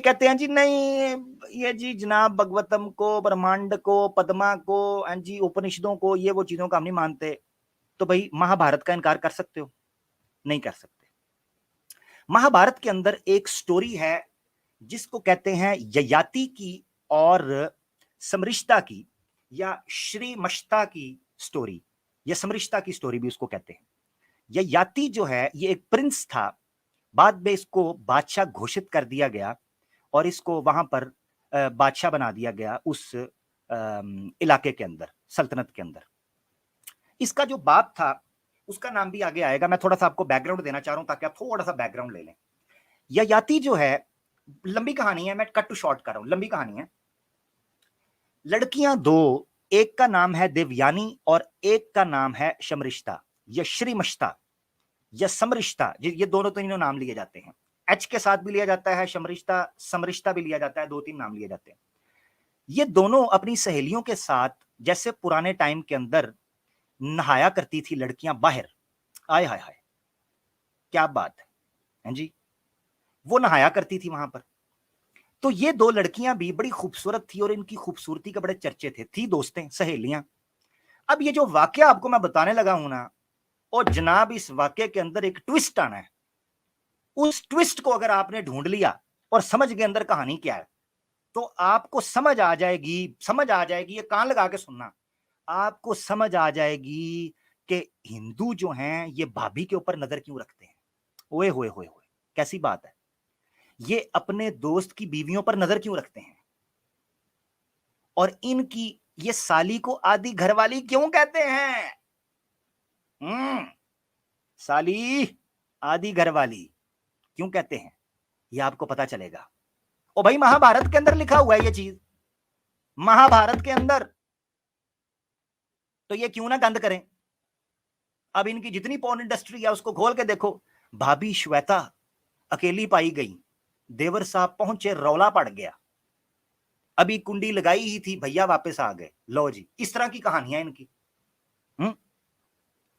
कहते हैं जी नहीं ये जी जनाब भगवतम को, ब्रह्मांड को, पद्मा को, जी उपनिषदों को, ये वो चीजों का हम नहीं मानते। तो भाई महाभारत का इनकार कर सकते हो? नहीं कर सकते। महाभारत के अंदर एक स्टोरी है जिसको कहते हैं ययाति की और समरिष्टा की, या श्रीमष्टा की स्टोरी, या समरिष्टा की स्टोरी भी उसको कहते हैं। ययाति जो है ये एक प्रिंस था, बाद में इसको बादशाह घोषित कर दिया गया और इसको वहां पर बादशाह बना दिया गया उस इलाके के अंदर, सल्तनत के अंदर। इसका जो बाप था उसका नाम भी आगे आएगा। मैं थोड़ा सा आपको बैकग्राउंड देना चाह रहा हूं ताकि आप थोड़ा सा बैकग्राउंड ले लें। ययाति जो है, लंबी कहानी है, मैं कट टू शॉर्ट कर रहा हूं, लंबी कहानी है। लड़कियां दो, एक का नाम है देवयानी और एक का नाम है शमरिष्टा या श्रीमष्टा या समरिष्टा, ये दोनों तीनों नाम लिए जाते हैं। एच के साथ भी लिया जाता है शमरिष्टा, समरिष्टा भी लिया जाता है, 2-3 नाम लिए जाते हैं। ये दोनों अपनी सहेलियों के साथ, जैसे पुराने टाइम के अंदर नहाया करती थी लड़कियां बाहर, आय हाय हाय क्या बात है जी, वो नहाया करती थी वहां पर। तो ये दो लड़कियां भी बड़ी खूबसूरत थी और इनकी खूबसूरती के बड़े चर्चे थे, थी दोस्तें, सहेलियां। अब ये जो वाकया आपको मैं बताने लगा हूं ना, और जनाब इस वाकये के अंदर एक ट्विस्ट आना है। उस ट्विस्ट को अगर आपने ढूंढ लिया और समझ गए अंदर कहानी क्या है, तो आपको समझ आ जाएगी, ये कान लगा के सुनना, आपको समझ आ जाएगी कि हिंदू जो हैं ये भाभी के ऊपर नजर क्यों रखते हैं। ओए होए होए होए, कैसी बात है, ये अपने दोस्त की बीवियों पर नजर क्यों रखते हैं, और इनकी ये साली को आधी घरवाली क्यों कहते हैं। साली आधी घरवाली क्यों कहते हैं, ये आपको पता चलेगा। ओ भाई महाभारत के अंदर लिखा हुआ है ये चीज, महाभारत के अंदर, तो ये क्यों ना गंद करें। अब इनकी जितनी पॉर्न इंडस्ट्री है उसको खोल के देखो। भाभी श्वेता अकेली पाई गई, देवर साहब पहुंचे, रौला पड़ गया, अभी कुंडी लगाई ही थी, भैया वापस आ गए, लो जी, इस तरह की कहानियां इनकी।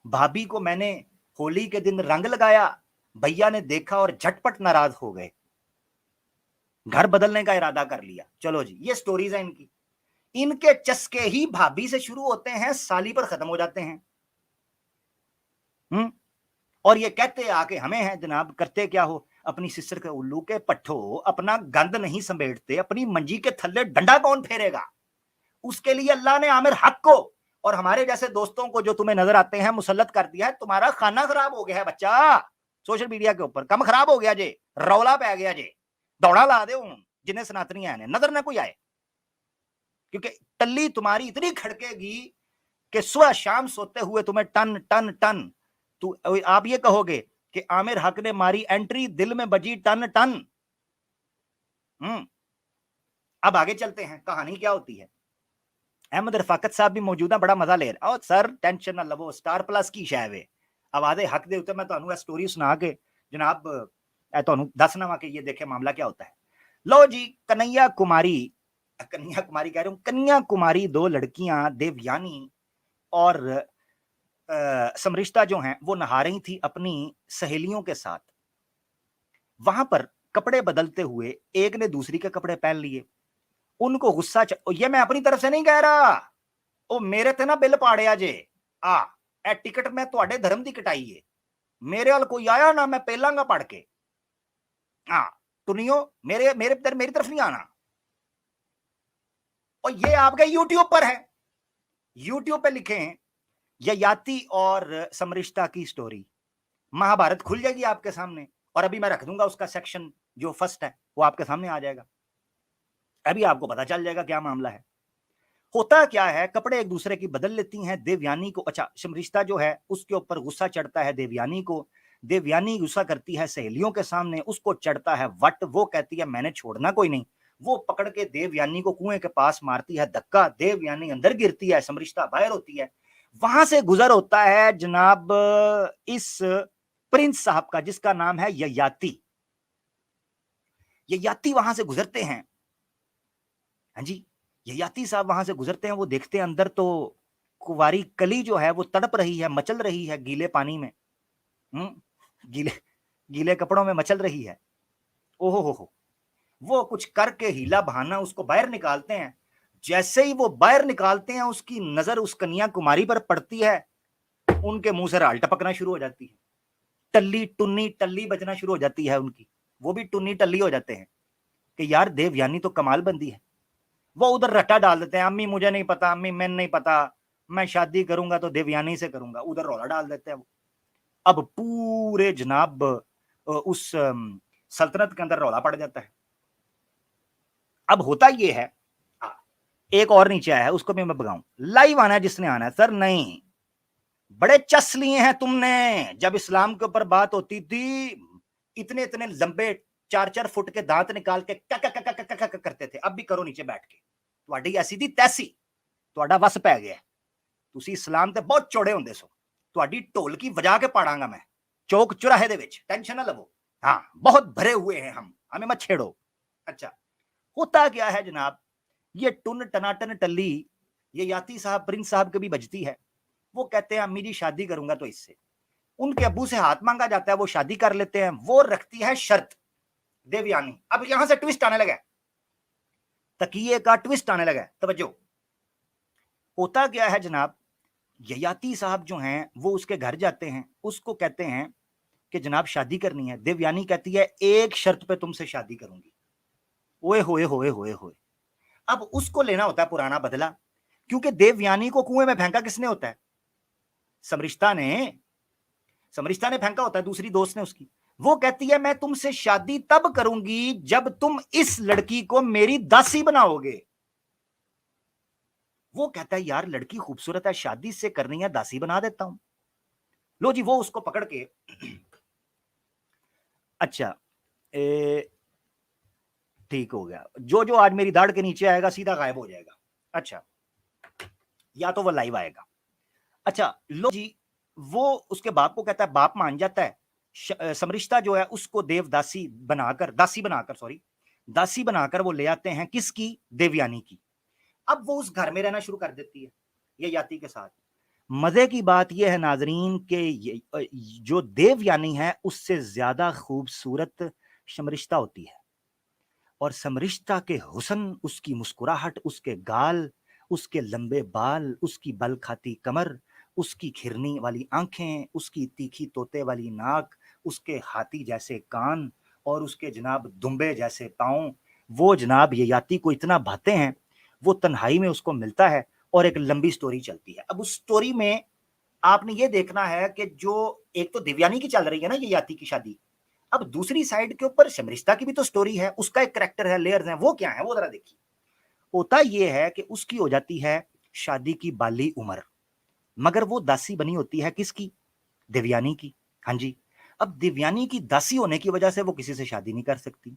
भाभी को मैंने होली के दिन रंग लगाया, भैया ने देखा और झटपट नाराज हो गए, घर बदलने का इरादा कर लिया। चलो जी, ये स्टोरीज है इनकी। इनके चस्के ही भाभी से शुरू होते हैं, साली पर खत्म हो जाते हैं। और ये कहते आके हमें हैं जनाब, करते क्या हो, अपनी सिस्टर के उल्लू के पट्ठो, अपना गंद नहीं समेटते, अपनी मंजी के थल्ले डंडा कौन फेरेगा। उसके लिए अल्लाह ने आमिर हक को और हमारे जैसे दोस्तों को जो तुम्हें नजर आते हैं मुसल्लत कर दिया है। तुम्हारा खाना खराब हो गया है बच्चा, सोशल मीडिया के ऊपर कम खराब हो गया जे, रौला पै गया जे, दौड़ा ला दे जिन्हें सनातनी आए नजर ना कोई आए, क्योंकि टल्ली तुम्हारी इतनी खड़केगी कि सुबह शाम सोते हुए तुम्हें टन टन टन, तो आप ये कहोगे कि आमिर हक ने मारी एंट्री, दिल में बजी टन टन। अब आगे चलते हैं, कहानी क्या होती है। अहमद रफाकत साहब भी मौजूदा, बड़ा मजा ले रहे। और सर टेंशन ना लवो, स्टार प्लस की शै वे आवाज़े हक दे उत्ते मैं तुहानू स्टोरी सुना के जनाब तुहानू दसना वा कि ये देखे मामला क्या होता है। लो जी, कन्हैया कुमारी कह रहा हूं, कन्या कुमारी, दो लड़कियां देवयानी और समरिष्टा जो हैं वो नहा रही थी अपनी सहेलियों के साथ। वहां पर कपड़े बदलते हुए एक ने दूसरी के कपड़े पहन लिए, उनको गुस्सा ये मैं अपनी तरफ से नहीं कह रहा, ओ मेरे ते ना बिल पाड़िया जे, ए टिकट मैं तुहाडे धर्म दी कटाई है, मेरे वाल कोई आया ना मैं पेलांगा पढ़ के, तुनियो मेरे मेरी तरफ नहीं आना। और ये आपके यूट्यूब पर है, यूट्यूब पे लिखे हैं ययाति और समरिष्टा की स्टोरी, महाभारत खुल जाएगी आपके सामने। और अभी मैं रख दूंगा उसका सेक्शन जो फर्स्ट है वो आपके सामने आ जाएगा, अभी आपको पता चल जाएगा क्या मामला है। होता क्या है, कपड़े एक दूसरे की बदल लेती हैं देवयानी को, अच्छा समरिष्टा जो है उसके ऊपर गुस्सा चढ़ता है देवयानी को, देवयानी गुस्सा करती है सहेलियों के सामने, उसको चढ़ता है वट, वो कहती है मैंने छोड़ना कोई नहीं, वो पकड़ के देवयानी को कुएं के पास मारती है धक्का, देवयानी अंदर गिरती है, समरिष्टा बाहर होती है। वहां से गुजर होता है जनाब इस प्रिंस साहब का जिसका नाम है ययाति। ययाति वहां से गुजरते हैं, हाँ जी, ययाति साहब वहां से गुजरते हैं, वो देखते हैं अंदर तो कुंवारी कली जो है वो तड़प रही है, मचल रही है गीले पानी में, गीले गीले कपड़ों में मचल रही है। ओहो हो, वो कुछ करके हीला बहाना उसको बाहर निकालते हैं। जैसे ही वो बाहर निकालते हैं, उसकी नजर उस कन्या कुमारी पर पड़ती है, उनके मुंह से राल टपकना शुरू हो जाती है, टल्ली टुन्नी टल्ली बजना शुरू हो जाती है उनकी। वो भी टुन्नी टल्ली हो जाते हैं कि यार देवयानी तो कमाल बंदी है। वो उधर रट्टा डाल देते हैं, अम्मी मुझे नहीं पता, अम्मी मैंने नहीं पता, मैं शादी करूंगा तो देवयानी से करूंगा, उधर रौला डाल देते हैं वो। अब पूरे जनाब उस सल्तनत के अंदर रौला पड़ जाता है। अब होता ये है, एक और नीचे आया है, उसको भी मैं भगाऊं, लाइव आना है जिसने आना है। सर नहीं, बड़े चस लिए हैं तुमने। जब इस्लाम के ऊपर बात होती थी, इतने इतने लंबे 4-4 फुट के दांत निकाल के करते थे। अब भी करो नीचे बैठ के, ਤੁਹਾਡੀ ऐसी थी तैसी, ਤੁਹਾਡਾ वस पै गया। ਤੁਸੀਂ इस्लाम ਤੇ बहुत चौड़े ਹੁੰਦੇ सो, ਤੁਹਾਡੀ ਢੋਲਕੀ ਵਜਾ के पाड़ांगा मैं चौक चौराहे दे विच, टेंशन ना लवो। हाँ, बहुत भरे हुए हैं हम, हमें मत छेड़ो। अच्छा, होता क्या है जनाब, ये टुन टनाटन टल्ली, ये याती साहब प्रिंस साहब कभी बजती है। वो कहते हैं अम्मी जी शादी करूंगा तो इससे। उनके अब्बू से हाथ मांगा जाता है, वो शादी कर लेते हैं। वो रखती है शर्त देवयानी। अब यहां से ट्विस्ट आने लगा, तकिए का ट्विस्ट आने लगा, तवज्जो। होता क्या है जनाब, ययाति साहब जो हैं वो उसके घर जाते हैं, उसको कहते हैं कि जनाब शादी करनी है। देवयानी कहती है एक शर्त पे तुमसे शादी करूंगी। ओए होए होए होए होए। अब उसको लेना होता है पुराना बदला, क्योंकि देवयानी को कुएं में फेंका किसने होता है? समरिश्ता ने। समरिश्ता ने फेंका होता है, दूसरी दोस्त ने उसकी। वो कहती है मैं तुमसे शादी तब करूंगी जब तुम इस लड़की को मेरी दासी बनाओगे। वो कहता है यार लड़की खूबसूरत है, शादी से करनी है, दासी बना देता हूं। लो जी, वो उसको पकड़ के अच्छा ठीक हो गया, जो जो आज मेरी दाढ़ के नीचे आएगा सीधा गायब हो जाएगा। अच्छा, या तो वो लाइव आएगा। अच्छा लो जी, वो उसके बाप को कहता है, बाप मान जाता है। समरिश्ता जो है उसको देवदासी बनाकर, दासी बनाकर, सॉरी, दासी बनाकर वो ले आते हैं किसकी? देवयानी की। अब वो उस घर में रहना शुरू कर देती है ये याति के साथ। मजे की बात यह है नाजरीन के जो देवयानी है उससे ज्यादा खूबसूरत समरिश्ता होती है। और समरिश्ता के हुस्न, उसकी मुस्कुराहट, उसके गाल, उसके लंबे बाल, उसकी बल खाती कमर, उसकी खिरनी वाली आंखें, उसकी तीखी तोते वाली नाक, उसके हाथी जैसे कान और उसके जनाब दुम्बे जैसे पांव, वो जनाब ये याति को इतना भाते हैं। वो तन्हाई में उसको मिलता है और एक लंबी स्टोरी चलती है। अब उस स्टोरी में आपने ये देखना है कि जो एक तो देवयानी की चल रही है ना ये याति की शादी, अब दूसरी साइड के ऊपर समरिश्ता की भी तो स्टोरी है, उसका एक कैरेक्टर है, लेयर्स हैं। वो क्या है वो जरा देखिए। होता ये है कि उसकी हो जाती है शादी की बाली उम्र, मगर वो दासी बनी होती है किसकी? देवयानी की। हाँ जी। अब देवयानी की दासी होने की वजह से वो किसी से शादी नहीं कर सकती।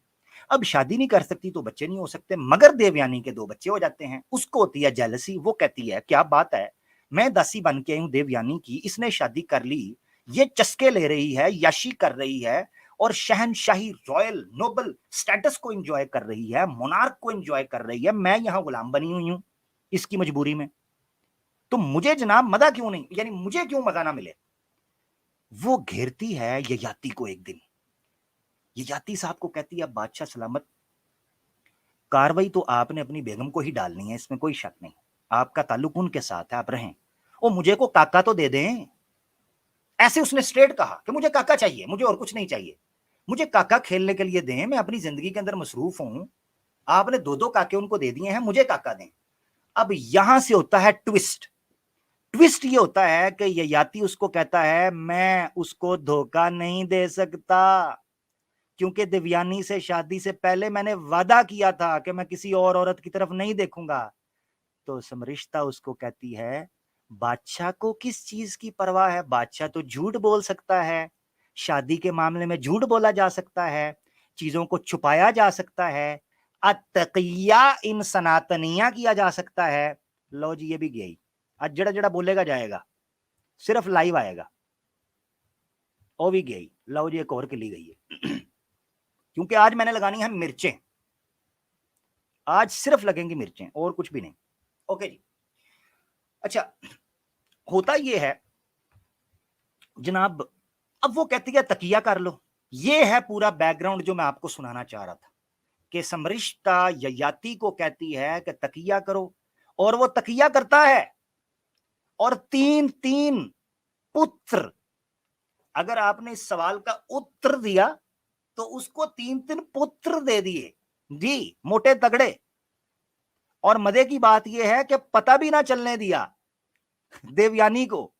अब शादी नहीं कर सकती तो बच्चे नहीं हो सकते, मगर देवयानी के 2 बच्चे हो जाते हैं। उसको होती है जेलसी। वो कहती है क्या बात है, मैं दासी बन के आई हूं देवयानी की, इसने शादी कर ली, ये चस्के ले रही है, याशी कर रही है और शहनशाही रॉयल नोबल स्टेटस को एंजॉय कर रही है, मोनार्क को एंजॉय कर रही है, मैं यहां गुलाम बनी हुई हूं इसकी मजबूरी में। तो मुझे जनाब मजा क्यों नहीं, यानी मुझे क्यों मजा ना मिले? वो घेरती है ये याति को एक दिन। ये याति साहब को कहती है बादशाह सलामत, कार्रवाई तो आपने अपनी बेगम को ही डालनी है, इसमें कोई शक नहीं। आपका ताल्लुक उनके साथ है, आप रहें। ओ मुझे को काका तो दे दें। ऐसे उसने स्ट्रेट कहा कि मुझे काका चाहिए, मुझे और कुछ नहीं चाहिए, मुझे काका खेलने के लिए दें, मैं अपनी जिंदगी के अंदर मसरूफ हूं। आपने 2-2 काके उनको दे दिए हैं, मुझे काका दें। अब यहां से होता है ट्विस्ट। ट्विस्ट ये होता है कि ये याति उसको कहता है मैं उसको धोखा नहीं दे सकता, क्योंकि देवयानी से शादी से पहले मैंने वादा किया था कि मैं किसी और औरत की तरफ नहीं देखूंगा। तो समरिश्ता उसको कहती है बादशाह को किस चीज की परवाह है, बादशाह तो झूठ बोल सकता है, शादी के मामले में झूठ बोला जा सकता है, चीजों को छुपाया जा सकता है, अतकिया इन सनातनिया किया जा सकता है। लो जी, ये भी गई। आज जड़ा जड़ा बोलेगा जाएगा, सिर्फ लाइव आएगा। वो भी गई। लो जी, एक और के लिए गई है क्योंकि आज मैंने लगानी है मिर्चें, आज सिर्फ लगेंगी मिर्चें और कुछ भी नहीं। ओके जी। अच्छा, होता ये है जनाब, अब वो कहती है तकिया कर लो। ये है पूरा बैकग्राउंड जो मैं आपको सुनाना चाह रहा था। कि समरिष्टा ययाति को कहती है कि तकिया करो, और वो तकिया करता है, और 3 पुत्र। अगर आपने इस सवाल का उत्तर दिया तो उसको 3 पुत्र दे दिए जी, मोटे तगड़े। और मजे की बात यह है कि पता भी ना चलने दिया देवयानी को,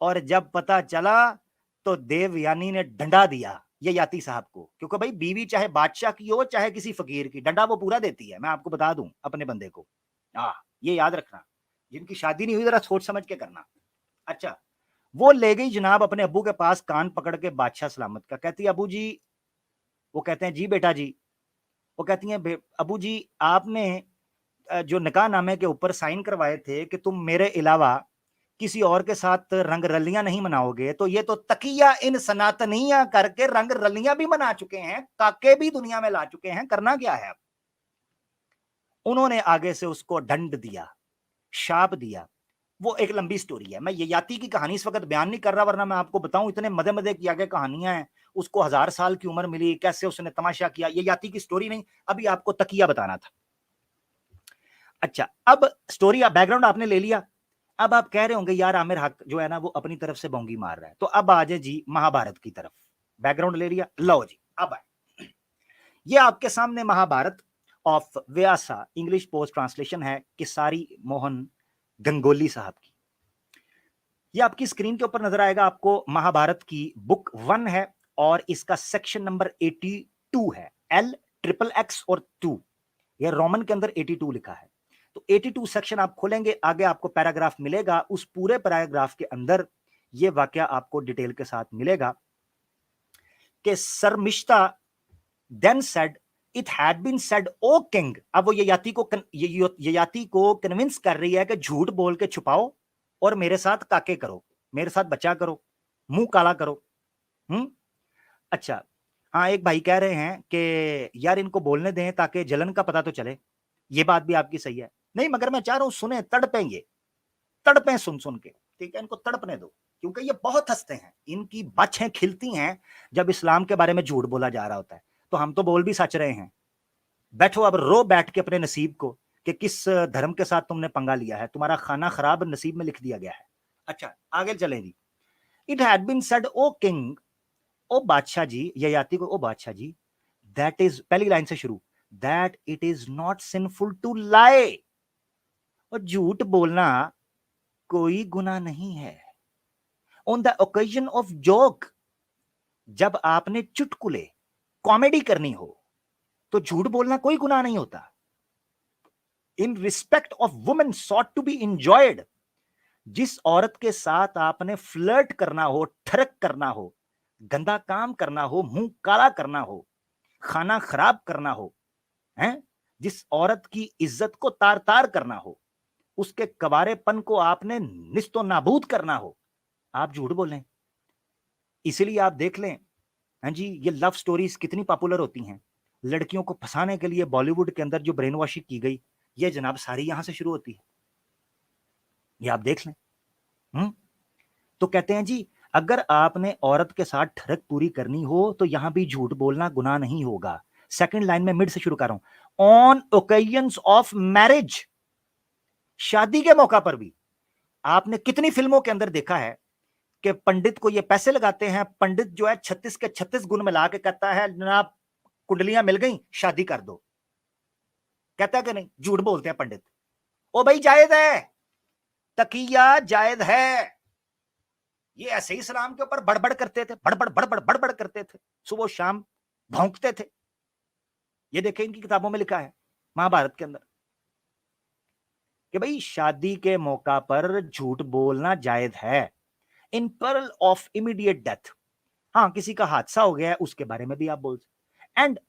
और जब पता चला तो देवयानी ने डंडा दिया ययाति साहब को, क्योंकि भाई बीवी चाहे बादशाह की हो चाहे किसी फकीर की, डंडा वो पूरा देती है। मैं आपको बता दूं अपने बंदे को, ये याद रखना, जिनकी शादी नहीं हुई जरा सोच समझ के करना। अच्छा, वो ले गई जनाब अपने अब्बू के पास, कान पकड़ के बादशाह सलामत का, कहती है अबू जी, वो कहते हैं जी बेटा जी, वो कहती हैं अबू जी आपने जो निकाह नामे के ऊपर साइन करवाए थे कि तुम मेरे अलावा किसी और के साथ रंग रलियां नहीं मनाओगे, तो ये तो तकिया इन सनातनिया करके रंग रलियां भी मना चुके हैं, काके भी दुनिया में ला चुके हैं, करना क्या है अब। उन्होंने आगे से उसको दंड दिया, शाप दिया। वो एक लंबी स्टोरी है, मैं ययाति की कहानी इस वक्त बयान नहीं कर रहा, वरना मैं आपको बताऊं इतने मजे मजे की आगे कहानियां हैं। उसको 1000 साल की उम्र मिली, कैसे उसने तमाशा किया, ययाति की स्टोरी नहीं, अभी आपको तकिया बताना था। अच्छा, अब स्टोरी बैकग्राउंड आपने ले लिया। अब आप कह रहे होंगे यार आमिर हक जो है ना वो अपनी तरफ से बोंगी मार रहा है, तो अब आ जाए जी महाभारत की तरफ। बैकग्राउंड ले लिया, लो जी अब आए। ये आपके सामने महाभारत ऑफ व्यासा, इंग्लिश पोस्ट ट्रांसलेशन है किसारी मोहन गंगोली साहब की। ये आपकी स्क्रीन के ऊपर नजर आएगा आपको, महाभारत की बुक 1 है और इसका सेक्शन नंबर 82 है, L XXX और 2, ये रोमन के अंदर 82 लिखा है। तो 82 सेक्शन आप खोलेंगे, आगे आपको पैराग्राफ मिलेगा, उस पूरे पैराग्राफ के अंदर ये वाकया आपको डिटेल के साथ मिलेगा कि Sharmishtha then said it had been said O king. अब वो ययाति को कन्विंस कर रही है कि झूठ बोल के छुपाओ और मेरे साथ काके करो, मेरे साथ बचा करो, मुंह काला करो। अच्छा, हाँ एक भाई कह रहे हैं कि यार इनको बोलने दें ताकि जलन का पता तो चले, ये बात भी आपकी सही है। नहीं मगर मैं चाह रहा हूं सुने, तड़पेंगे, तड़पे सुन सुन के, ठीक है, इनको तड़पने दो, क्योंकि ये बहुत हंसते हैं, इनकी बच्चें खिलती हैं जब इस्लाम के बारे में झूठ बोला जा रहा होता है। तो हम तो बोल भी सच रहे हैं, बैठो अब रो बैठ के अपने नसीब को कि किस धर्म के साथ तुमने पंगा लिया है, तुम्हारा खाना खराब नसीब में लिख दिया गया है। अच्छा आगे चलें जी। It had been said O king, O बादशाह जी, ययाति को, ओ बादशाह जी, दैट इज, पहली लाइन से शुरू, that it is not sinful to lie, और झूठ बोलना कोई गुनाह नहीं है। On the occasion of joke, जब आपने चुटकुले कॉमेडी करनी हो तो झूठ बोलना कोई गुनाह नहीं होता। In respect of women sought to be enjoyed, जिस औरत के साथ आपने फ्लर्ट करना हो, ठरक करना हो, गंदा काम करना हो, मुंह काला करना हो, खाना खराब करना हो, हैं, जिस औरत की इज्जत को तार तार करना हो, उसके कवारेपन को आपने निस्तो नाबूद करना हो, आप झूठ बोलें। इसीलिए आप देख लें, हाँ जी, ये लव स्टोरीज कितनी पॉपुलर होती हैं, लड़कियों को फंसाने के लिए बॉलीवुड के अंदर जो ब्रेन वॉशिंग की गई, ये जनाब सारी यहां से शुरू होती है, ये आप देख लें। तो कहते हैं जी अगर आपने औरत के साथ ठरक पूरी करनी हो तो यहां भी झूठ बोलना गुनाह नहीं होगा। सेकंड लाइन में मिड से शुरू कर रहा हूं, ऑन ओकेजन्स ऑफ मैरिज, शादी के मौका पर भी। आपने कितनी फिल्मों के अंदर देखा है कि पंडित को ये पैसे लगाते हैं, पंडित जो है 36 के 36 गुण मिला के कहता है जनाब कुंडलियां मिल गई शादी कर दो, कहता है कि नहीं, झूठ बोलते हैं पंडित। ओ भाई जायज है, तकिया जायज है। ये ऐसे ही इस्लाम के ऊपर बड़बड़ करते थे, बड़बड़ बड़बड़ बड़बड़ करते थे, सुबह शाम भौंकते थे। ये देखें इनकी किताबों में लिखा है महाभारत के अंदर कि भाई शादी के मौका पर झूठ बोलना जायज है, इन पर्ल ऑफ इमीडिएट डेथ। हाँ किसी का हादसा हो गया है उसके बारे में भी आप बोल सकते, and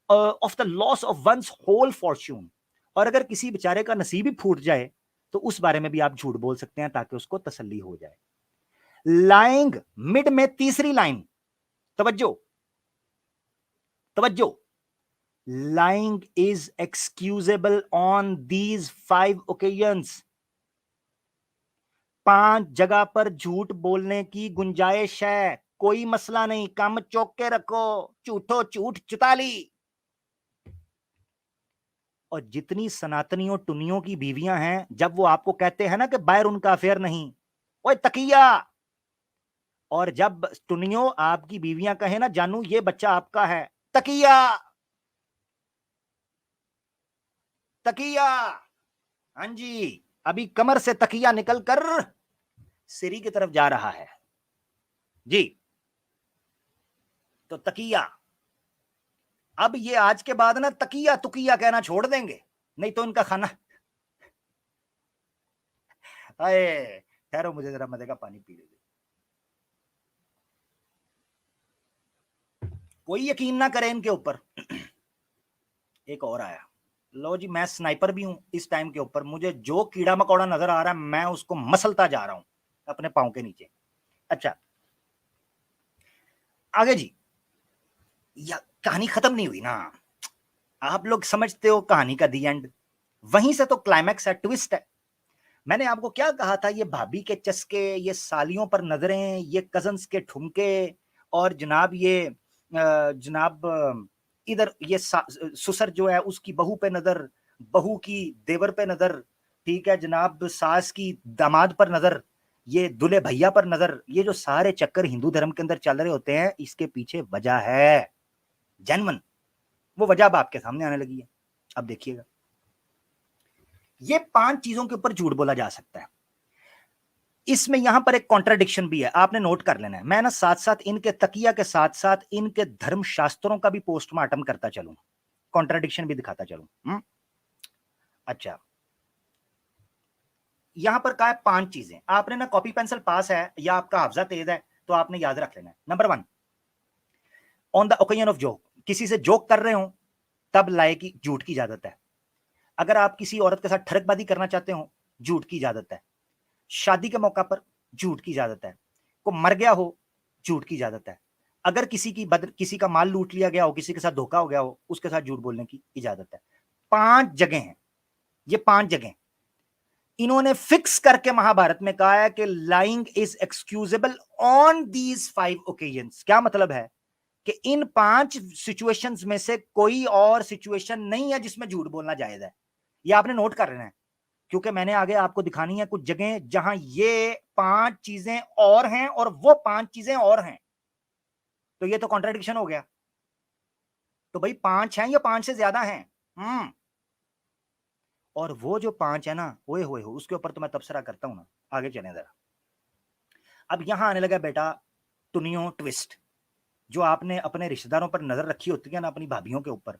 of the loss of one's whole fortune, और अगर किसी बेचारे का नसीब ही फूट जाए तो उस बारे में भी आप झूठ बोल सकते हैं ताकि उसको तसल्ली हो जाए। लाइंग, मिड में तीसरी लाइन, तवज्जो तवज्जो, lying is excusable on these 5 occasions, 5 जगह पर झूठ बोलने की गुंजाइश है, कोई मसला नहीं, कम चौक के रखो, झूठो झूठ चुताली। और जितनी सनातनियों टुनियों की बीवियां हैं, जब वो आपको कहते हैं ना कि बाहर उनका अफेयर नहीं, ओए तकिया, और जब टुनियों आपकी बीवियां कहे ना जानू ये बच्चा आपका है, तकिया तकिया, हाँ जी, अभी कमर से तकिया निकलकर सिरी की तरफ जा रहा है जी। तो तकिया, अब ये आज के बाद ना तकिया तुकिया कहना छोड़ देंगे, नहीं तो इनका खाना। अरे ठहरो, मुझे जरा मजे का पानी पी लीजिए। कोई यकीन ना करे इनके ऊपर। एक और आया, लो जी, मैं स्नाइपर भी हूं इस टाइम के ऊपर, मुझे जो कीड़ा मकोड़ा नजर आ रहा है मैं उसको मसलता जा रहा हूं अपने पांव के नीचे। अच्छा आगे जी, या कहानी खत्म नहीं हुई ना, आप लोग समझते हो कहानी का दी एंड, वहीं से तो क्लाइमैक्स है, ट्विस्ट है। मैंने आपको क्या कहा था, ये भाभी के चस्के, ये सालियों पर नजरें, ये कजन्स के ठुमके, और जनाब ये जनाब इधर ये ससुर जो है उसकी बहू पे नजर, बहू की देवर पे नजर, ठीक है जनाब, सास की दामाद पर नजर, ये दूल्हे भैया पर नजर, ये जो सारे चक्कर हिंदू धर्म के अंदर चल रहे होते हैं, इसके पीछे वजह है जेन्युइन, वो वजह अब आपके सामने आने लगी है। अब देखिएगा, ये 5 चीजों के ऊपर झूठ बोला जा सकता है। इसमें यहां पर एक कॉन्ट्राडिक्शन भी है, आपने नोट कर लेना है। मैं ना साथ साथ इनके तकिया के साथ साथ इनके धर्म शास्त्रों का भी पोस्टमार्टम करता चलूं, कॉन्ट्राडिक्शन भी दिखाता चलूं। अच्छा, यहां पर कहा है 5 चीजें, आपने ना कॉपी पेंसिल पास है या आपका हाफजा तेज है तो आपने याद रख लेना है। Number 1, on the occasion of joke, किसी से जोक कर रहे हो तब लाए की झूठ की इजाजत है। अगर आप किसी औरत के साथ ठरकबाजी करना चाहते हो, झूठ की इजाजत है। शादी के मौका पर झूठ की इजाजत है। को मर गया हो, झूठ की इजाजत है। अगर किसी का माल लूट लिया गया हो, किसी के साथ धोखा हो गया हो, उसके साथ झूठ बोलने की इजाजत है। 5 जगह हैं, ये 5 जगह इन्होंने फिक्स करके महाभारत में कहा है कि lying is excusable on these 5 occasions. क्या मतलब है कि इन 5 सिचुएशंस में से कोई और सिचुएशन नहीं है जिसमें झूठ बोलना जायज है। ये आपने नोट कर लेना है, क्योंकि मैंने आगे आपको दिखानी है कुछ जगह जहां ये 5 चीजें और हैं और वो 5 चीजें और हैं। तो ये तो कॉन्ट्रडिक्शन हो गया। तो भाई 5 हैं या 5 से ज्यादा हैं? और वो जो 5 है ना, ओए होए हो, उसके ऊपर तो मैं तबसरा करता हूं ना। आगे चलें जरा। अब यहां आने लगा बेटा टुनियो ट्विस्ट, जो आपने अपने रिश्तेदारों पर नजर रखी होती है ना, अपनी भाभीियों के ऊपर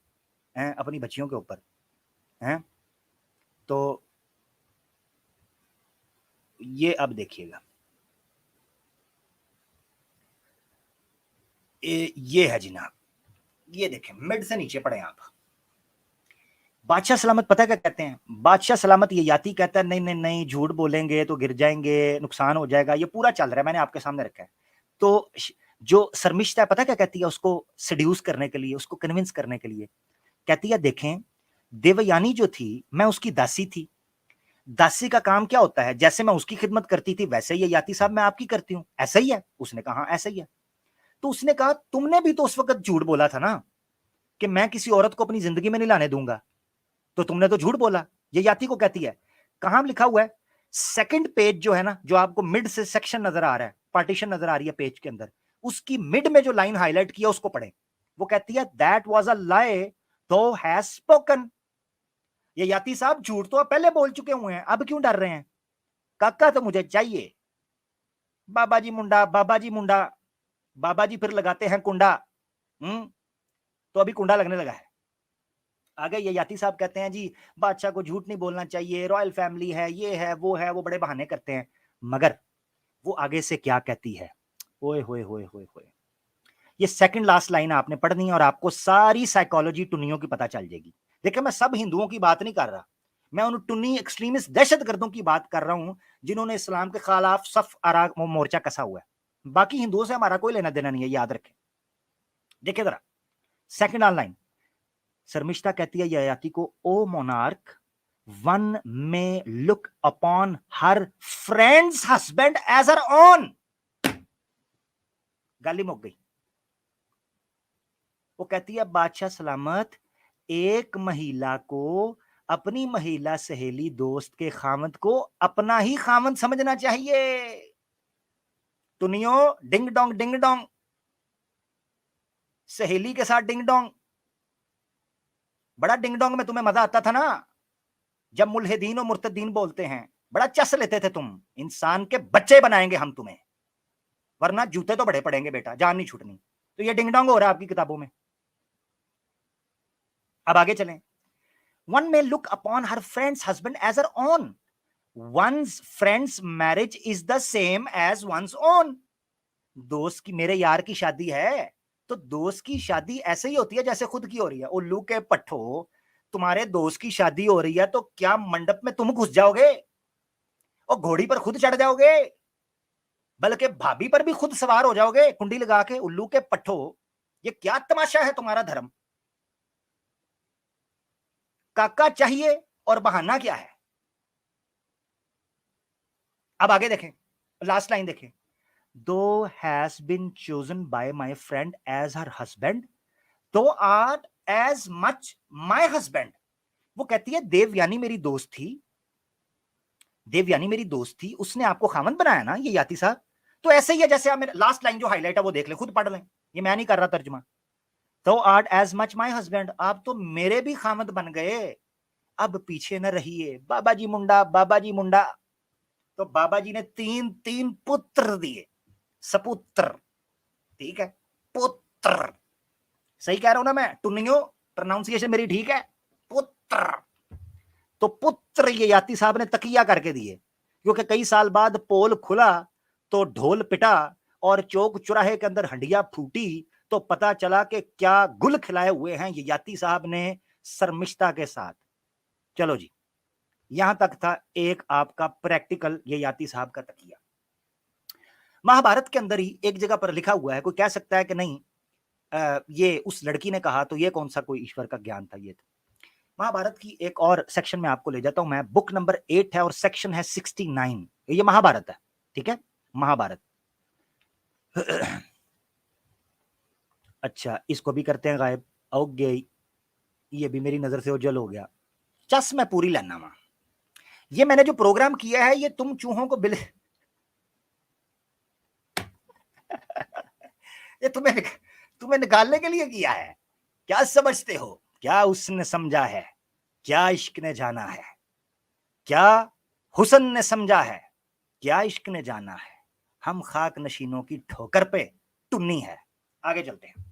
हैं, अपनी बच्चियों के ऊपर हैं, तो ये अब देखिएगा, ये है जनाब, ये देखें, मिड से नीचे पड़े आप। बादशाह सलामत पता क्या कहते हैं? बादशाह सलामत ये याती कहता है नहीं नहीं नहीं, झूठ बोलेंगे तो गिर जाएंगे, नुकसान हो जाएगा। ये पूरा चल रहा है, मैंने आपके सामने रखा है। तो जो शर्मिष्ठा है पता क्या कहती है उसको सेड्यूस करने के लिए, उसको कन्विंस करने के लिए, कहती है देखें, देवयानी जो थी मैं उसकी दासी थी, दासी का काम क्या होता है, जैसे मैं उसकी खिदमत करती थी वैसे ही याती साहब मैं आपकी करती हूं, ऐसा ही है। उसने कहा ऐसा ही है। तो उसने कहा तुमने भी तो उस वक्त झूठ बोला था ना कि मैं किसी औरत को अपनी जिंदगी में नहीं लाने दूंगा, तो तुमने तो झूठ बोला। ये याति को कहती है। कहां लिखा हुआ है? सेकंड पेज जो है ना, जो आपको मिड से सेक्शन नजर आ रहा है, पार्टीशन नजर आ रही है पेज के अंदर, उसकी मिड में जो लाइन हाईलाइट किया उसको पढ़े। वो कहती है दैट वाज अ लाई दो हैज स्पोकन। ये याति साहब झूठ तो आप पहले बोल चुके हुए हैं, अब क्यों डर रहे हैं? काका तो मुझे चाहिए। बाबा जी मुंडा, बाबा जी मुंडा, बाबा जी फिर लगाते हैं कुंडा। तो अभी कुंडा लगने लगा है। आगे ये याती साहब कहते हैं जी बादशाह को झूठ नहीं बोलना चाहिए, रॉयल फैमिली है, ये है, वो बड़े बहाने करते हैं। मगर वो आगे से क्या कहती है, ओए होए होए होए होए, ये सेकंड लास्ट लाइन आपने पढ़नी है और आपको सारी साइकोलॉजी टुन्नियों की पता चल जाएगी। देखिए मैं सब हिंदुओं की बात नहीं कर रहा, मैं उन टुन्नी एक्सट्रीमिस्ट दहशतगर्दों की बात कर रहा हूं जिन्होंने इस्लाम के खिलाफ सफ आरा मोर्चा कसा हुआ है। बाकी हिंदुओं से हमारा कोई लेना देना नहीं है, याद रखें। देखिए जरा सेकंड लाइन, शर्मिष्ठा कहती है ययाति को, O monarch, one may look upon her friend's husband as her own. गाली मुक गई। वो कहती है बादशाह सलामत, एक महिला को अपनी महिला सहेली दोस्त के खामद को अपना ही खामद समझना चाहिए। तुनियो डिंग डोंग सहेली के साथ डिंग डोंग, बड़ा डिंग डोंग में तुम्हें मजा आता था ना जब मुल्हिदीन और मुर्तदीन बोलते हैं, बड़ा चस लेते थे तुम। इंसान के बच्चे बनाएंगे हम तुम्हें, वरना जूते तो बड़े पड़ेंगे बेटा, जान नहीं छूटनी। तो ये डिंग डोंग हो रहा है आपकी किताबों में। अब आगे चलें। One may look upon her friend's husband as her own. One's friend's marriage is the same as one's own. दोस्त की, मेरे यार की शादी है तो दोस्त की शादी ऐसे ही होती है जैसे खुद की हो रही है। उल्लू के पट्ठो, तुम्हारे दोस्त की शादी हो रही है तो क्या मंडप में तुम घुस जाओगे और घोड़ी पर खुद चढ़ जाओगे, बल्कि भाभी पर भी खुद सवार हो जाओगे कुंडी लगा के? उल्लू के पट्ठो, ये क्या तमाशा है तुम्हारा धर्म? काका चाहिए और बहाना क्या है? अब आगे देखें, लास्ट लाइन देखें। Though has been chosen by my friend as her husband, thou art as much my husband. वो कहती है देवयानी मेरी दोस्त थी, देवयानी मेरी दोस्त थी, उसने आपको खामन बनाया ना ये याति साहब, तो ऐसे ही है जैसे आप मेरे लास्ट लाइन जो हाईलाइट है वो देख ले, खुद पढ़ लें, ये मैं नहीं कर रहा तर्जुमा। Thou art as much my husband, आप तो मेरे भी खामद बन गए, अब पीछे न रहिए बाबा जी मुंडा, बाबा जी मुंडा। तो बाबा जी ने तीन तीन पुत्र दिए, सपुत्र, ठीक है, पुत्र, सही कह रहा हूं ना मैं? टुनियो प्रोनाउंसिएशन मेरी ठीक है? पुत्र। तो पुत्र ये याति साहब ने तकिया करके दिए, क्योंकि कई साल बाद पोल खुला तो ढोल पिटा और चौक चौराहे के अंदर हंडिया फूटी, तो पता चला कि क्या गुल खिलाए हुए हैं ये याति साहब ने शर्मिष्ठा के साथ। चलो जी, यहां तक था एक आपका प्रैक्टिकल ये याति साहब का तकिया। महाभारत के अंदर ही एक जगह पर लिखा हुआ है, कोई कह सकता है कि नहीं ये उस लड़की ने कहा, तो ये कौन सा कोई ईश्वर का ज्ञान था? ये था। महाभारत की एक और सेक्शन में आपको ले जाता हूं मैं, बुक नंबर 8 है और सेक्शन है 69। ये महाभारत है, ठीक है, महाभारत। अच्छा, इसको भी करते हैं गायब, ओके, ये भी मेरी नजर से ओझल हो गया। चस मैं पूरी लेना वहां, ये मैंने जो प्रोग्राम किया है ये तुम चूहों को बिल ये तुम्हें निकालने के लिए किया है। क्या समझते हो? क्या उसने समझा है? क्या इश्क ने जाना है? क्या हुसन ने समझा है? क्या इश्क ने जाना है? हम खाक नशीनों की ठोकर पे टुन्नी है। आगे चलते हैं,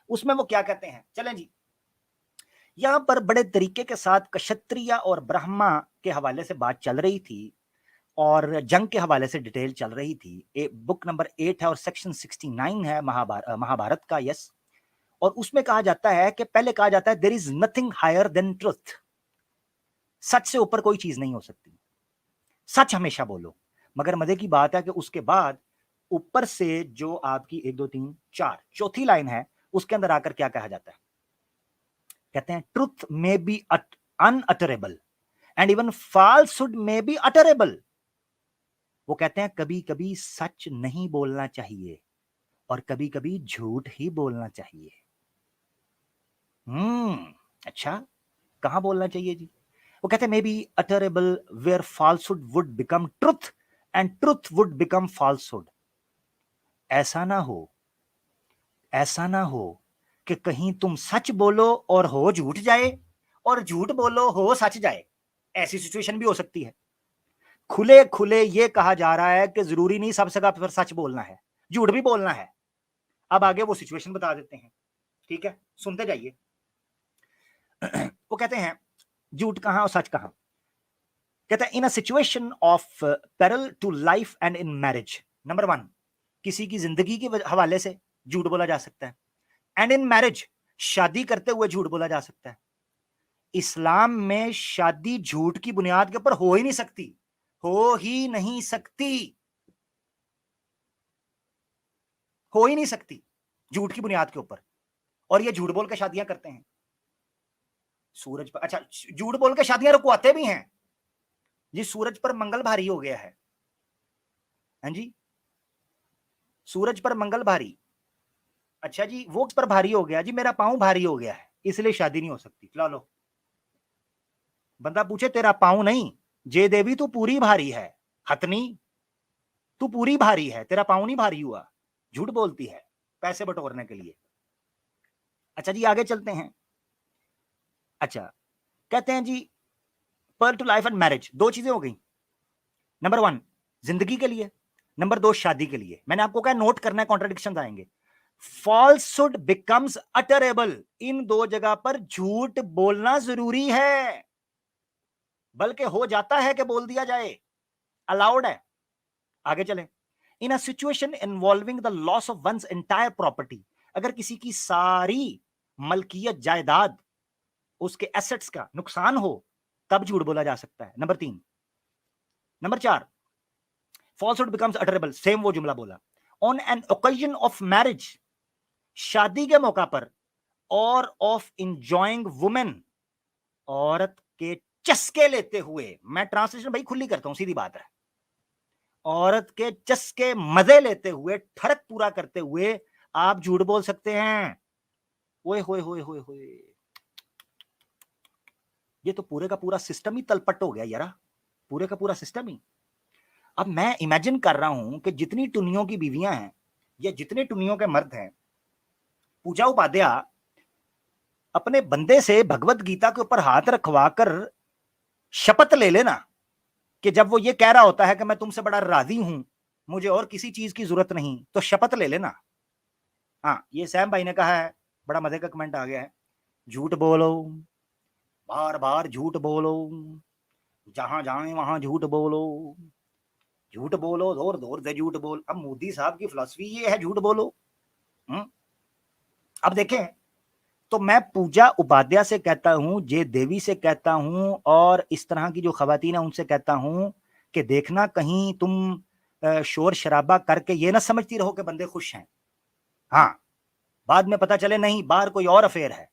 उसमें वो क्या कहते हैं, चलें जी। यहां पर बड़े तरीके के साथ क्षत्रिय और ब्राह्मा के हवाले से बात चल रही थी और जंग के हवाले से डिटेल चल रही थी। बुक नंबर 8 है और सेक्शन 69 है महाभारत का, यस। और उसमें कहा जाता है कि पहले कहा जाता है there is nothing higher than truth, सच से ऊपर कोई चीज नहीं हो सकती, सच हमेशा बोलो। मगर मजे की बात है कि उसके बाद ऊपर से जो आपकी 1 2 3 4 चौथी लाइन है, उसके अंदर आकर क्या कहा जाता है? कहते हैं truth may be unalterable and even falsehood may be alterable. वो कहते हैं कभी कभी सच नहीं बोलना चाहिए और कभी कभी झूठ ही बोलना चाहिए। अच्छा, कहां बोलना चाहिए जी? वो कहते हैं may be alterable where falsehood would become truth and truth would become falsehood. ऐसा ना हो, ऐसा ना हो कि कहीं तुम सच बोलो और हो झूठ जाए, और झूठ बोलो हो सच जाए। ऐसी सिचुएशन भी हो सकती है। खुले खुले ये कहा जा रहा है कि जरूरी नहीं सब जगह पर सच बोलना है, झूठ भी बोलना है। अब आगे वो सिचुएशन बता देते हैं, ठीक है, सुनते जाइए। वो कहते हैं झूठ कहां और सच कहां। कहते हैं in a situation of peril to life and in marriage, number 1, किसी की जिंदगी के हवाले से झूठ बोला जा सकता है, एंड इन मैरिज, शादी करते हुए झूठ बोला जा सकता है। इस्लाम में शादी झूठ की बुनियाद के ऊपर हो ही नहीं सकती, हो ही नहीं सकती, हो ही नहीं सकती झूठ की बुनियाद के ऊपर। और ये झूठ बोल के शादियां करते हैं सूरज पर। अच्छा, झूठ बोल के शादियां रुकवाते भी हैं जी। सूरज पर मंगल भारी हो गया है, हाँ जी, सूरज पर मंगल भारी। अच्छा जी, वो पर भारी हो गया जी, मेरा पांव भारी हो गया है, इसलिए शादी नहीं हो सकती। ला लो, बंदा पूछे तेरा पाँव नहीं, जे देवी तू पूरी भारी है, हथनी तू पूरी भारी है, तेरा पाँव नहीं भारी हुआ, झूठ बोलती है पैसे बटोरने के लिए। अच्छा जी आगे चलते हैं। अच्छा कहते हैं जी peril to life and marriage, दो चीजें हो गई। नंबर 1 जिंदगी के लिए, नंबर 2 शादी के लिए। मैंने आपको कहा नोट करना है, कॉन्ट्रडिक्शन आएंगे। फॉल्सहुड बिकम्स अटरेबल, इन दो जगह पर झूठ बोलना जरूरी है, बल्कि हो जाता है कि बोल दिया जाए, अलाउड है। आगे चलें। In a situation involving the loss of one's entire property, अगर किसी की सारी मलकियत जायदाद, उसके एसेट्स का नुकसान हो, तब झूठ बोला जा सकता है। Number 3। Number 4 falsehood becomes alterable, same वो जुमला बोला। On an occasion of marriage, शादी के मौका पर, और ऑफ इंजॉइंग वुमेन, औरत के चस्के लेते हुए। मैं ट्रांसलेशन भाई खुली करता हूं, सीधी बात है। औरत के चस्के मजे लेते हुए, ठरक पूरा करते हुए आप झूठ बोल सकते हैं। ओए होए होए होए होए, ये तो पूरे का पूरा सिस्टम ही तलपट हो गया यार, पूरे का पूरा सिस्टम ही। अब मैं इमेजिन कर रहा हूं कि जितनी टुनियों की बीवियां हैं या जितने टुनियों के मर्द हैं, पूजा उपाध्याय अपने बंदे से भगवत गीता के ऊपर हाथ रखवाकर शपथ ले लेना कि जब वो ये कह रहा होता है कि मैं तुमसे बड़ा राजी हूं, मुझे और किसी चीज की जरूरत नहीं, तो शपथ ले लेना। हाँ, ये सैम भाई ने कहा है, बड़ा मजे का कमेंट आ गया है, झूठ बोलो, बार बार झूठ बोलो, जहां जाए वहां झूठ बोलो, झूठ बोलो, जोर जोर से झूठ बोल। अब मोदी साहब की फिलॉसफी ये है, झूठ बोलो। अब देखें, तो मैं पूजा उपाध्याय से कहता हूं, जे देवी से कहता हूं, और इस तरह की जो खवातीन है उनसे कहता हूं कि देखना कहीं तुम शोर शराबा करके ये ना समझती रहो कि बंदे खुश हैं। हाँ, बाद में पता चले नहीं, बाहर कोई और अफेयर है,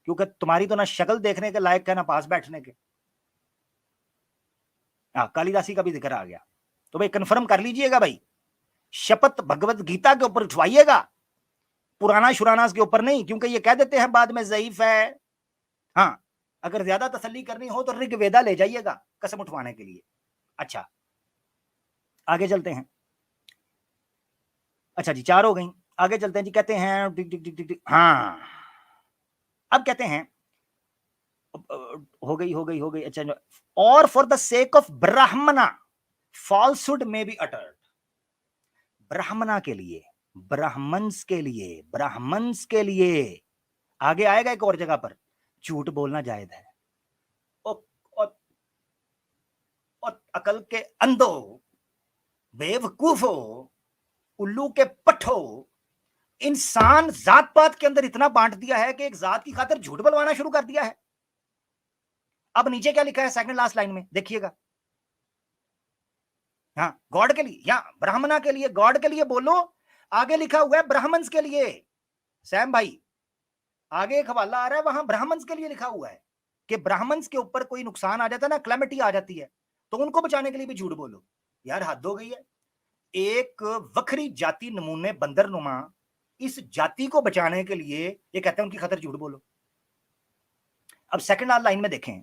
क्योंकि तुम्हारी तो ना शक्ल देखने के लायक है ना पास बैठने के। हाँ, कालिदासी का भी जिक्र आ गया, तो भाई कंफर्म कर लीजिएगा भाई, शपथ भगवत गीता के ऊपर उठवाइएगा, पुराना शुराना के ऊपर नहीं, क्योंकि ये कह देते हैं बाद में ज़ईफ है। हाँ, अगर ज्यादा तसल्ली करनी हो तो ऋग्वेदा ले जाइएगा कसम उठवाने के लिए। अच्छा आगे चलते हैं। अच्छा जी 4 हो गई, आगे चलते हैं जी। कहते हैं टिक टिक टिक टिक टिक, हाँ अब कहते हैं, हो गई। अच्छा, और फॉर द सेक ऑफ ब्राह्मणा फॉल्सहुड में बी अटर्ड, ब्राह्मणा के लिए, ब्राह्मण्स के लिए, ब्राह्मण्स के लिए, आगे आएगा एक और जगह पर, झूठ बोलना जायज है। और अकल के अंधो, बेवकूफो, उल्लू के पट्ठो, इंसान जात पात के अंदर इतना बांट दिया है कि एक जात की खातिर झूठ बोलवाना शुरू कर दिया है। अब नीचे क्या लिखा है सेकंड लास्ट लाइन में, देखिएगा। हाँ, गॉड के लिए या ब्राह्मणा के लिए, गॉड के लिए बोलो, आगे लिखा हुआ है ब्राह्मण्स के लिए। सैम भाई, आगे एक हवाला आ रहा है, वहां ब्राह्मण्स के लिए लिखा हुआ है कि ब्राह्मण्स के ऊपर कोई नुकसान आ जाता है ना, क्लेमिटी आ जाती है, तो उनको बचाने के लिए भी झूठ बोलो। यार हद हो गई है, एक वखरी जाति नमूने बंदर नुमा, इस जाति को बचाने के लिए ये कहते हैं उनकी खातिर झूठ बोलो। अब सेकंड लाइन में देखें,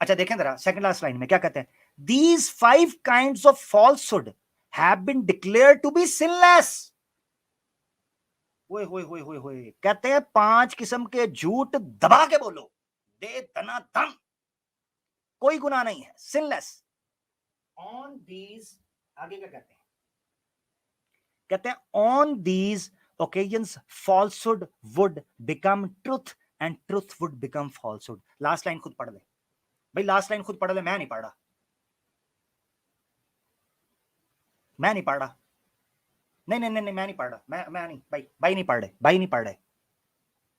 अच्छा देखें जरा सेकंड लास्ट लाइन में क्या कहते हैं, these 5 kinds of falsehood have been declared to be sinless. ओए होए होए होए होए, कहते हैं 5 किस्म के झूठ दबा के बोलो, दे दना दम, कोई गुनाह नहीं है, सिनलेस। ऑन दीज, आगे क्या कहते हैं, कहते हैं on these occasions falsehood would become truth and truth would become falsehood. Last line खुद पढ़ ले भाई, लास्ट लाइन खुद पढ़ ले, मैं नहीं पढ़ रहा, मैं नहीं पढ़ रहा, नहीं नहीं नहीं मैं नहीं पढ़ रहा, मैं नहीं भाई, भाई नहीं पढ़ रहे, भाई नहीं पढ़ रहे,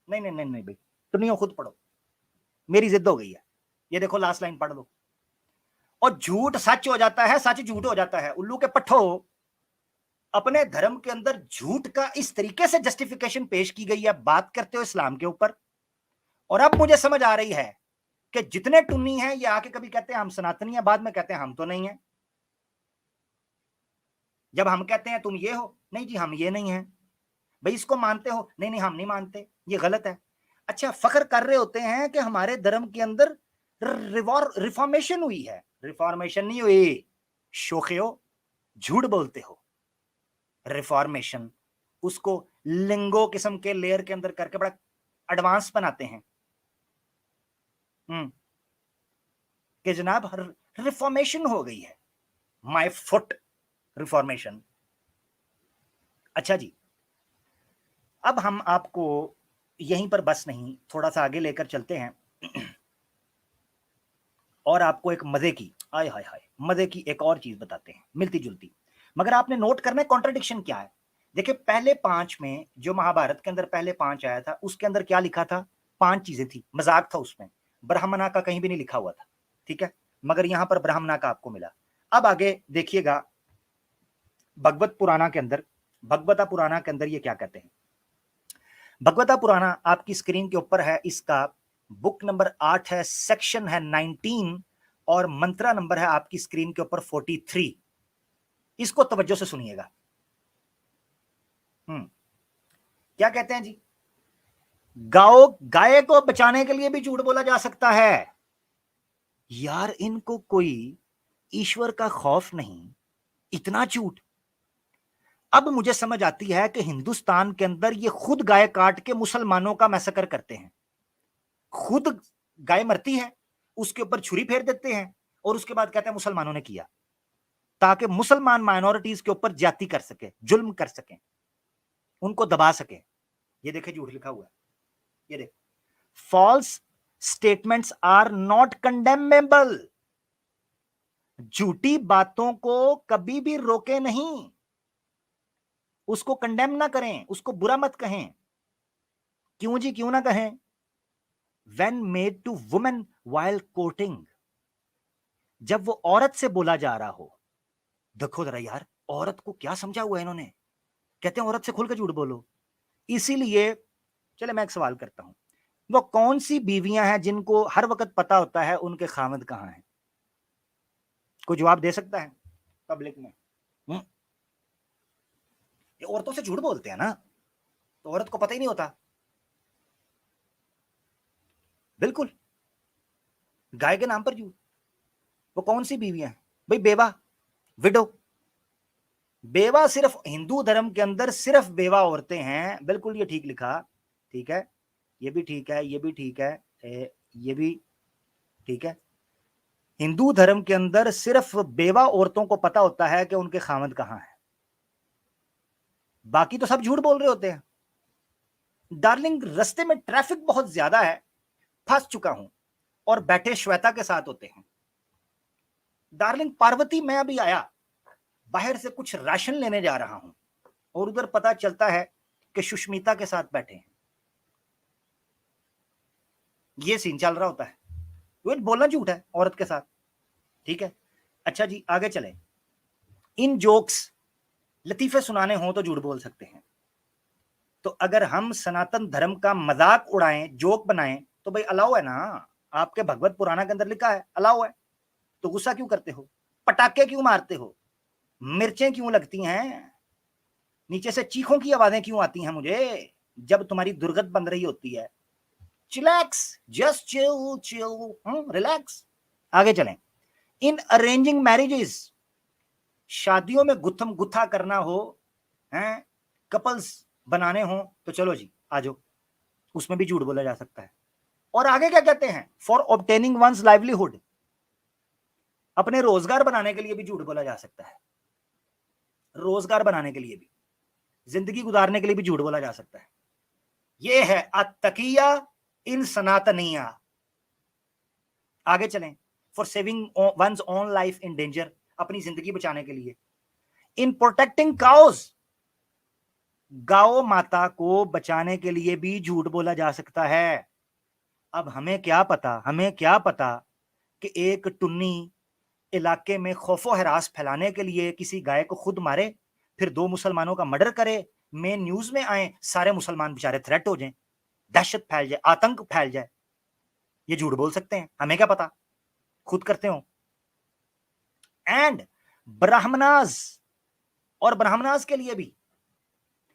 नहीं नहीं नहीं नहीं भाई, तुम नहीं खुद पढ़ो, मेरी जिद हो गई है, ये देखो लास्ट लाइन पढ़ लो। और झूठ सच हो जाता है, सच झूठ हो जाता है। उल्लू के पट्ठो, अपने धर्म के अंदर झूठ का इस तरीके से जस्टिफिकेशन पेश की गई है, बात करते हो इस्लाम के ऊपर। और अब मुझे समझ आ रही है कि जितने टुन्नी हैं ये आके कभी कहते हैं हम सनातनी हैं, बाद में कहते हैं हम तो नहीं है। जब हम कहते हैं तुम ये हो, नहीं जी हम ये नहीं है। भाई इसको मानते हो, नहीं नहीं हम नहीं मानते, ये गलत है। अच्छा, फख्र कर रहे होते हैं कि हमारे धर्म के अंदर रिफॉर्मेशन हुई है, रिफॉर्मेशन नहीं हुई, शोखियो झूठ बोलते हो। रिफॉर्मेशन उसको लिंगो किस्म के लेयर के अंदर करके बड़ा एडवांस बनाते हैं कि जनाब रिफॉर्मेशन हो गई है, माय फुट रिफॉर्मेशन। अच्छा जी, अब हम आपको यहीं पर बस नहीं, थोड़ा सा आगे लेकर चलते हैं और आपको एक मजे की, आय हाय हाय, मजे की एक और चीज बताते हैं, मिलती जुलती, मगर आपने नोट करना है कॉन्ट्रडिक्शन क्या है। देखिए पहले 5 में जो महाभारत के अंदर पहले 5 आया था, उसके अंदर क्या लिखा था, 5 चीजें थी, मजाक था उसमें, ब्राह्मणा का कहीं भी नहीं लिखा हुआ था, ठीक है, मगर यहां पर ब्राह्मणा का आपको मिला। अब आगे देखिएगा भगवत पुराणा के अंदर, भगवता पुराणा के अंदर ये क्या कहते हैं। भगवता पुराणा आपकी स्क्रीन के ऊपर है, इसका बुक नंबर 8 है, सेक्शन है 19 और मंत्रा नंबर है आपकी स्क्रीन के ऊपर 43। इसको तवज्जो से सुनिएगा। क्या कहते हैं जी, गाय को बचाने के लिए भी झूठ बोला जा सकता है। यार इनको कोई ईश्वर का खौफ नहीं, इतना झूठ। अब मुझे समझ आती है कि हिंदुस्तान के अंदर ये खुद गाय काट के मुसलमानों का मैसेकर करते हैं, खुद गाय मरती है उसके ऊपर छुरी फेर देते हैं और उसके बाद कहते हैं मुसलमानों ने किया, ताकि मुसलमान माइनॉरिटीज के ऊपर ज्यादती कर सके, जुल्म कर सके, उनको दबा सके। ये देखे झूठ लिखा हुआ है, ये देख, false statements are not condemnable. झूठी बातों को कभी भी रोके नहीं, उसको कंडेम ना करें, उसको बुरा मत कहें। क्यों जी, क्यों ना कहें। When made to women while courting, जब वो औरत से बोला जा रहा हो, देखो जरा यार औरत को क्या समझा हुआ है इन्होंने, कहते हैं औरत से खुल के झूठ बोलो। इसीलिए चले मैं एक सवाल करता हूं, वो कौन सी बीवियां हैं जिनको हर वक्त पता होता है उनके खामद कहां हैं? कोई जवाब दे सकता है पब्लिक में? ये औरतों से झूठ बोलते हैं ना, तो औरत को पता ही नहीं होता। बिल्कुल, गाय के नाम पर झूठ। वो कौन सी बीवियां हैं भाई? बेवा, विडो। बेवा सिर्फ हिंदू धर्म के अंदर सिर्फ बेवा औरतें हैं, बिल्कुल ये ठीक लिखा, ठीक है, ये भी ठीक है, ये भी ठीक है, ये भी ठीक है। हिंदू धर्म के अंदर सिर्फ बेवा औरतों को पता होता है कि उनके खामद कहां है, बाकी तो सब झूठ बोल रहे होते हैं। डार्लिंग रास्ते में ट्रैफिक बहुत ज्यादा है, फंस चुका हूं, और बैठे श्वेता के साथ होते हैं। डार्लिंग पार्वती, मैं अभी आया बाहर से, कुछ राशन लेने जा रहा हूं और उधर पता चलता है कि सुष्मिता के साथ बैठे हैं। ये सीन चल रहा होता है, वो बोलना झूठ है औरत के साथ, ठीक है। अच्छा जी आगे चलें। इन जोक्स, लतीफे सुनाने हो तो झूठ बोल सकते हैं, तो अगर हम सनातन धर्म का मजाक उड़ाएं, जोक बनाएं, तो भाई अलाउ है ना, आपके भगवत पुराना के अंदर लिखा है अलाउ है, तो गुस्सा क्यों करते हो, पटाखे क्यों मारते हो, मिर्चें क्यों लगती हैं, नीचे से चीखों की आवाजें क्यों आती हैं मुझे जब तुम्हारी दुर्गत बन रही होती है। Chillax, just chill chill, relax. आगे चलें। इन अरेंजिंग मैरिजेस, शादियों में गुत्थम गुत्था करना हो, हैं, कपल्स बनाने हो, तो चलो जी आ जाओ, उसमें भी झूठ बोला जा सकता है। और आगे क्या कहते हैं, फॉर ऑब्टेनिंग वंस लाइवलीहुड, अपने रोजगार बनाने के लिए भी झूठ बोला जा सकता है, रोजगार बनाने के लिए भी, जिंदगी गुजारने के लिए भी झूठ बोला जा सकता है। ये है अतकिया इन सनातनिया। आगे चलें। For saving one's own life in danger, अपनी जिंदगी बचाने के लिए। इन प्रोटेक्टिंग काउज, गौ माता को बचाने के लिए भी झूठ बोला जा सकता है। अब हमें क्या पता, हमें क्या पता कि एक टुन्नी इलाके में खौफो हरास फैलाने के लिए किसी गाय को खुद मारे, फिर 2 मुसलमानों का मर्डर करे, मेन न्यूज में आए, सारे मुसलमान बेचारे थ्रेट हो जाएं, दहशत फैल जाए, आतंक फैल जाए। ये झूठ बोल सकते हैं, हमें क्या पता, खुद करते हो। एंड ब्राह्मणास, और ब्राह्मणास के लिए भी,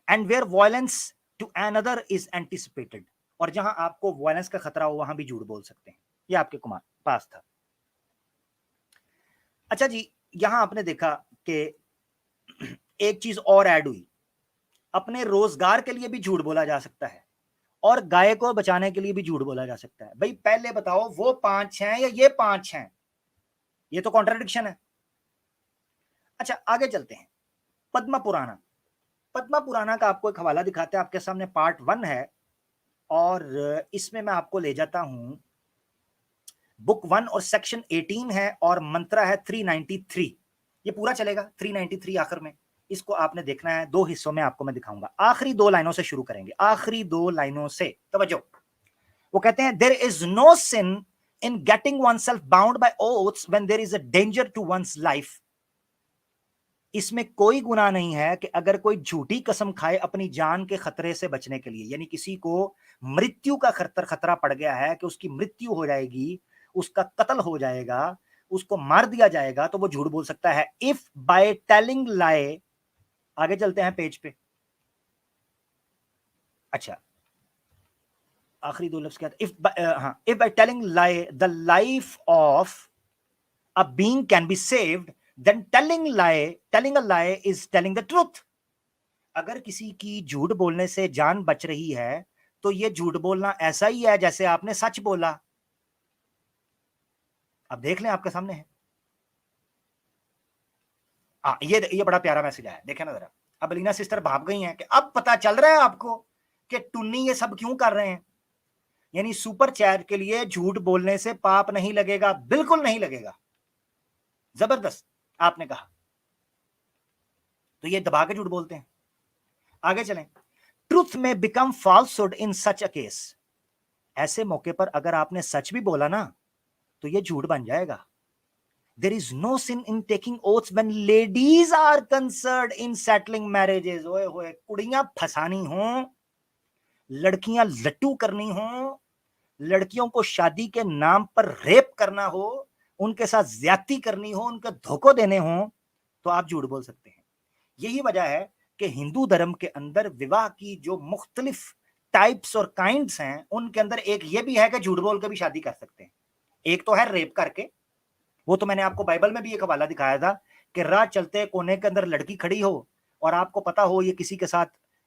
and where violence to another is anticipated, और जहां आपको वायलेंस का खतरा हो वहां भी झूठ बोल सकते हैं। ये आपके पास था। अच्छा जी, यहां आपने देखा कि एक चीज और ऐड हुई, अपने रोजगार के लिए भी झूठ बोला जा सकता है और गाय को बचाने के लिए भी झूठ बोला जा सकता है। भाई पहले बताओ वो 5 हैं या ये 5 हैं? ये तो कॉन्ट्राडिक्शन है। अच्छा आगे चलते हैं। पद्म पुराणा, पद्म पुराणा का आपको एक हवाला दिखाते हैं, आपके सामने पार्ट 1 है और इसमें मैं आपको ले जाता हूं, बुक 1 और सेक्शन 18 है और मंत्रा है 393। ये पूरा चलेगा 393 आखिर में, इसको आपने देखना है। 2 हिस्सों में आपको मैं दिखाऊंगा। आखिरी 2 लाइनों से शुरू करेंगे, आखिरी 2 लाइनों से तवज्जो। वो कहते हैं there is no sin in getting oneself bound by oaths when there is a danger to one's life। इसमें कोई गुनाह नहीं है कि अगर कोई झूठी कसम खाए अपनी जान के खतरे से बचने के लिए, यानी किसी को मृत्यु का खतरा पड़ गया है कि उसकी मृत्यु हो जाएगी, उसका कत्ल हो जाएगा, उसको मार दिया जाएगा, तो वो झूठ बोल सकता है। इफ बाय टेलिंग लाई, आगे चलते हैं पेज पे। अच्छा आखिरी 2 लफ्ज क्या था? If by telling lie the life of a being can be saved, then telling a lie is telling the truth। अगर किसी की झूठ बोलने से जान बच रही है तो ये झूठ बोलना ऐसा ही है जैसे आपने सच बोला। अब देख लें, आपके सामने है। ये बड़ा प्यारा मैसेज आया, देखें ना जरा। अब अलीना सिस्टर भाग गई हैं कि अब पता चल रहा है आपको कि टुन्नी ये सब क्यों कर रहे हैं। यानी सुपर चैट के लिए झूठ बोलने से पाप नहीं लगेगा, बिल्कुल नहीं लगेगा। जबरदस्त आपने कहा, तो ये दबा के झूठ बोलते हैं। आगे चलें। ट्रूथ में become falsehood in such a case. ऐसे मौके पर अगर आपने सच भी बोला ना तो ये झूठ बन जाएगा। There is no sin in taking oaths when ladies are concerned in settling marriages. ओए होए, कुड़ियां फसानी हो, लड़कियां लट्टू करनी हो, लड़कियों को शादी के नाम पर रेप करना हो, उनके साथ ज्यादती करनी हो, उनके धोखो देने हो, तो आप झूठ बोल सकते हैं। यही वजह है कि हिंदू धर्म के अंदर विवाह की जो मुख्तलिफ टाइप्स और काइंड्स हैं, उनके अंदर एक ये भी है कि झूठ बोल के भी शादी कर सकते हैं। एक तो है रेप करके, वो तो मैंने आपको बाइबल में भी एक हवाला दिखाया था कि राह चलते कोने के अंदर लड़की खड़ी हो और आपको पता हो ये किसी के साथ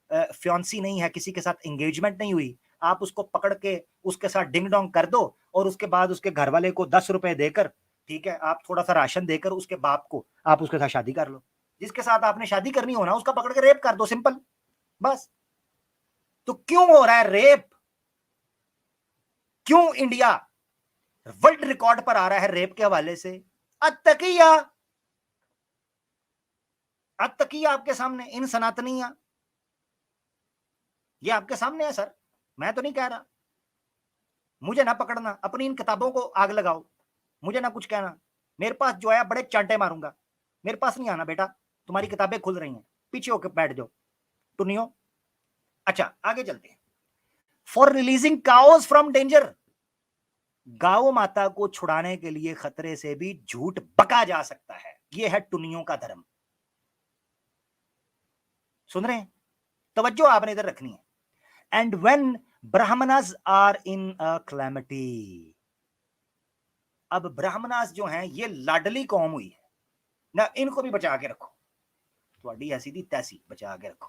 फ्योंसी नहीं है, किसी के साथ एंगेजमेंट नहीं हुई, आप उसको पकड़ के उसके साथ डिंग डोंग कर दो और उसके बाद उसके घर वाले को 10 रुपए देकर, ठीक है, आप थोड़ा सा राशन देकर उसके बाप को आप उसके साथ शादी कर लो। जिसके साथ आपने शादी करनी हो ना, उसका पकड़ के रेप कर दो, सिंपल, बस। तो क्यों हो रहा है रेप? क्यों इंडिया वर्ल्ड रिकॉर्ड पर आ रहा है रेप के हवाले से? अतकिया, अतकिया आपके सामने, इन सनातनिया, ये आपके सामने है सर, मैं तो नहीं कह रहा। मुझे ना पकड़ना, अपनी इन किताबों को आग लगाओ, मुझे ना कुछ कहना। मेरे पास जो है बड़े चांटे मारूंगा, मेरे पास नहीं आना बेटा, तुम्हारी किताबें खुल रही हैं, पीछे होकर बैठ जाओ टुनियो। अच्छा आगे चलते हैं। For releasing cows from danger, गाओ माता को छुड़ाने के लिए खतरे से भी झूठ बका जा सकता है। यह है टुनियों का धर्म। सुन रहे हैं? तवज्जो आपने इधर रखनी है। And when Brahmanas are in a calamity, अब ब्राह्मणास जो हैं ये लाडली कौम हुई है ना, इनको भी बचा के रखो, थोड़ी ऐसी दी तैसी बचा के रखो।